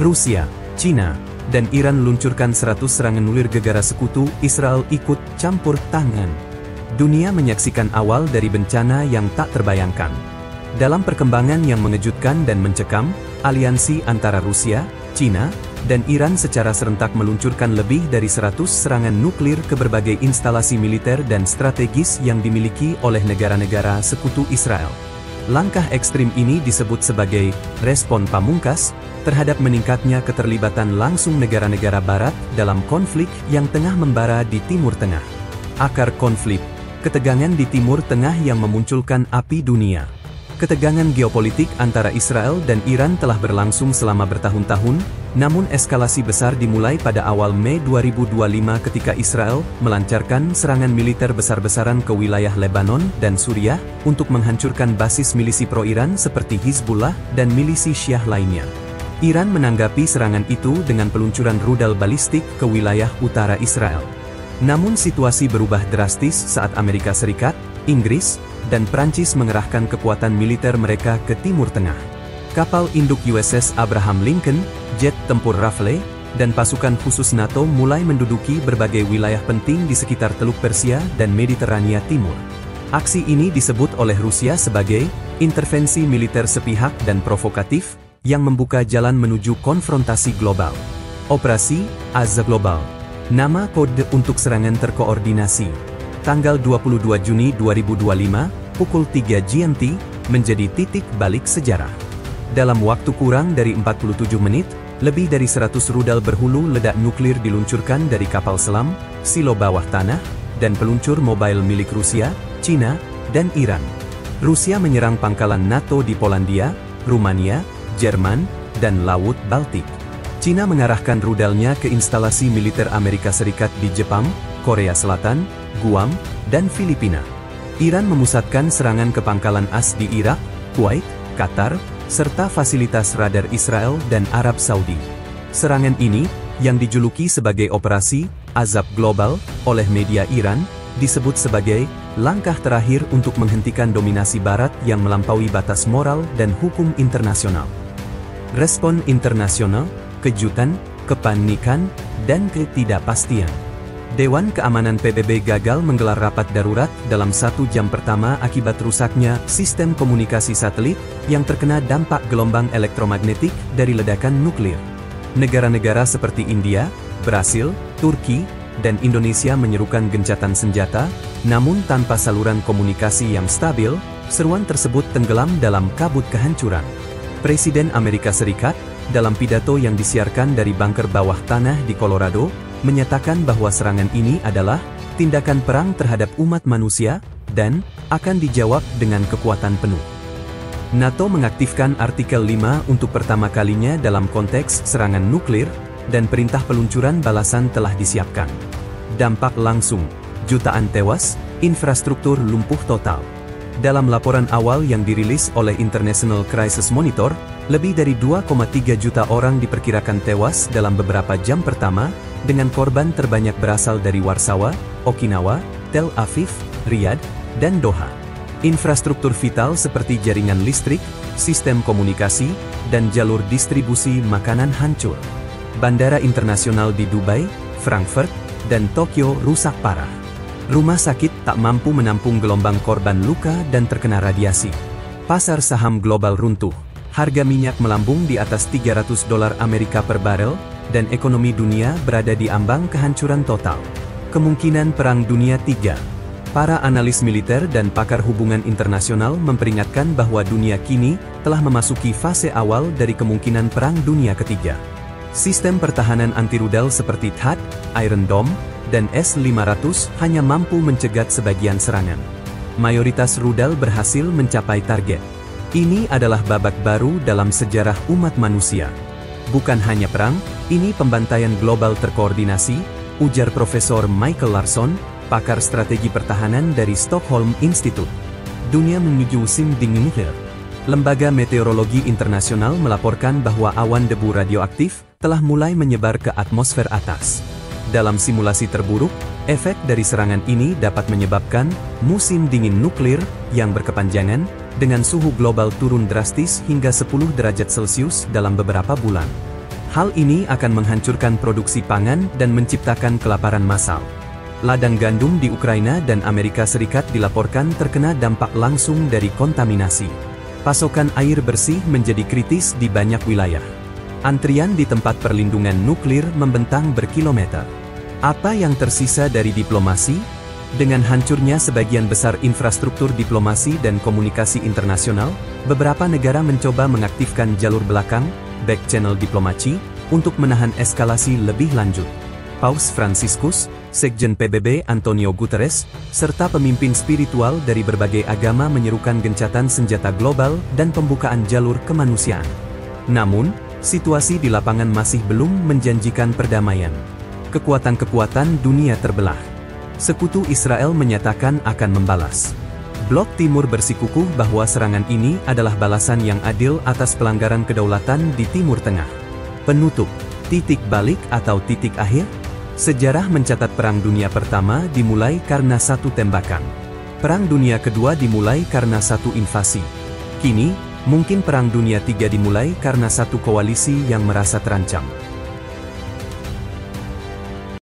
Rusia, Cina, dan Iran luncurkan 100 serangan nuklir gegara sekutu, Israel ikut campur tangan. Dunia menyaksikan awal dari bencana yang tak terbayangkan. Dalam perkembangan yang mengejutkan dan mencekam, aliansi antara Rusia, Cina, dan Iran secara serentak meluncurkan lebih dari 100 serangan nuklir ke berbagai instalasi militer dan strategis yang dimiliki oleh negara-negara sekutu Israel. Langkah ekstrim ini disebut sebagai respon pamungkas terhadap meningkatnya keterlibatan langsung negara-negara Barat dalam konflik yang tengah membara di Timur Tengah. Akar konflik, ketegangan di Timur Tengah yang memunculkan api dunia. Ketegangan geopolitik antara Israel dan Iran telah berlangsung selama bertahun-tahun, namun eskalasi besar dimulai pada awal Mei 2025 ketika Israel melancarkan serangan militer besar-besaran ke wilayah Lebanon dan Suriah untuk menghancurkan basis milisi pro-Iran seperti Hizbullah dan milisi Syiah lainnya. Iran menanggapi serangan itu dengan peluncuran rudal balistik ke wilayah utara Israel. Namun situasi berubah drastis saat Amerika Serikat, Inggris, dan Prancis mengerahkan kekuatan militer mereka ke Timur Tengah. Kapal induk USS Abraham Lincoln, jet tempur Rafale, dan pasukan khusus NATO mulai menduduki berbagai wilayah penting di sekitar Teluk Persia dan Mediterania Timur. Aksi ini disebut oleh Rusia sebagai intervensi militer sepihak dan provokatif yang membuka jalan menuju konfrontasi global. Operasi Azza Global, nama kode untuk serangan terkoordinasi. Tanggal 22 Juni 2025, pukul 3 GMT, menjadi titik balik sejarah. Dalam waktu kurang dari 47 menit, lebih dari 100 rudal berhulu ledak nuklir diluncurkan dari kapal selam, silo bawah tanah, dan peluncur mobile milik Rusia, Cina, dan Iran. Rusia menyerang pangkalan NATO di Polandia, Rumania, Jerman, dan Laut Baltik. Cina mengarahkan rudalnya ke instalasi militer Amerika Serikat di Jepang, Korea Selatan, Guam, dan Filipina. Iran memusatkan serangan ke pangkalan AS di Irak, Kuwait, Qatar, serta fasilitas radar Israel dan Arab Saudi. Serangan ini, yang dijuluki sebagai Operasi Azab Global oleh media Iran, disebut sebagai langkah terakhir untuk menghentikan dominasi Barat yang melampaui batas moral dan hukum internasional. Respon internasional, kejutan, kepanikan, dan ketidakpastian. Dewan Keamanan PBB gagal menggelar rapat darurat dalam 1 jam pertama akibat rusaknya sistem komunikasi satelit yang terkena dampak gelombang elektromagnetik dari ledakan nuklir. Negara-negara seperti India, Brasil, Turki, dan Indonesia menyerukan gencatan senjata, namun tanpa saluran komunikasi yang stabil, seruan tersebut tenggelam dalam kabut kehancuran. Presiden Amerika Serikat, dalam pidato yang disiarkan dari bunker bawah tanah di Colorado, menyatakan bahwa serangan ini adalah tindakan perang terhadap umat manusia dan akan dijawab dengan kekuatan penuh. NATO mengaktifkan Artikel 5 untuk pertama kalinya dalam konteks serangan nuklir, dan perintah peluncuran balasan telah disiapkan. Dampak langsung, jutaan tewas, infrastruktur lumpuh total. Dalam laporan awal yang dirilis oleh International Crisis Monitor, lebih dari 2,3 juta orang diperkirakan tewas dalam beberapa jam pertama, dengan korban terbanyak berasal dari Warsawa, Okinawa, Tel Aviv, Riyadh, dan Doha. Infrastruktur vital seperti jaringan listrik, sistem komunikasi, dan jalur distribusi makanan hancur. Bandara internasional di Dubai, Frankfurt, dan Tokyo rusak parah. Rumah sakit tak mampu menampung gelombang korban luka dan terkena radiasi. Pasar saham global runtuh. Harga minyak melambung di atas $300 Amerika per barel, dan ekonomi dunia berada di ambang kehancuran total. Kemungkinan Perang Dunia III. Para analis militer dan pakar hubungan internasional memperingatkan bahwa dunia kini telah memasuki fase awal dari kemungkinan Perang Dunia Ketiga. Sistem pertahanan anti-rudal seperti THAAD, Iron Dome, dan S-500 hanya mampu mencegat sebagian serangan. Mayoritas rudal berhasil mencapai target. Ini adalah babak baru dalam sejarah umat manusia. Bukan hanya perang, ini pembantaian global terkoordinasi, ujar Profesor Michael Larson, pakar strategi pertahanan dari Stockholm Institute. Dunia menuju musim dingin nuklir. Lembaga Meteorologi Internasional melaporkan bahwa awan debu radioaktif telah mulai menyebar ke atmosfer atas. Dalam simulasi terburuk, efek dari serangan ini dapat menyebabkan musim dingin nuklir yang berkepanjangan, dengan suhu global turun drastis hingga 10 derajat Celcius dalam beberapa bulan. Hal ini akan menghancurkan produksi pangan dan menciptakan kelaparan massal. Ladang gandum di Ukraina dan Amerika Serikat dilaporkan terkena dampak langsung dari kontaminasi. Pasokan air bersih menjadi kritis di banyak wilayah. Antrian di tempat perlindungan nuklir membentang berkilometer. Apa yang tersisa dari diplomasi? Dengan hancurnya sebagian besar infrastruktur diplomasi dan komunikasi internasional, beberapa negara mencoba mengaktifkan jalur belakang, back channel diplomasi, untuk menahan eskalasi lebih lanjut. Paus Fransiskus, Sekjen PBB Antonio Guterres, serta pemimpin spiritual dari berbagai agama menyerukan gencatan senjata global dan pembukaan jalur kemanusiaan. Namun, situasi di lapangan masih belum menjanjikan perdamaian. Kekuatan-kekuatan dunia terbelah. Sekutu Israel menyatakan akan membalas. Blok Timur bersikukuh bahwa serangan ini adalah balasan yang adil atas pelanggaran kedaulatan di Timur Tengah. Penutup, titik balik atau titik akhir? Sejarah mencatat Perang Dunia Pertama dimulai karena satu tembakan. Perang Dunia Kedua dimulai karena satu invasi. Kini, mungkin Perang Dunia III dimulai karena satu koalisi yang merasa terancam.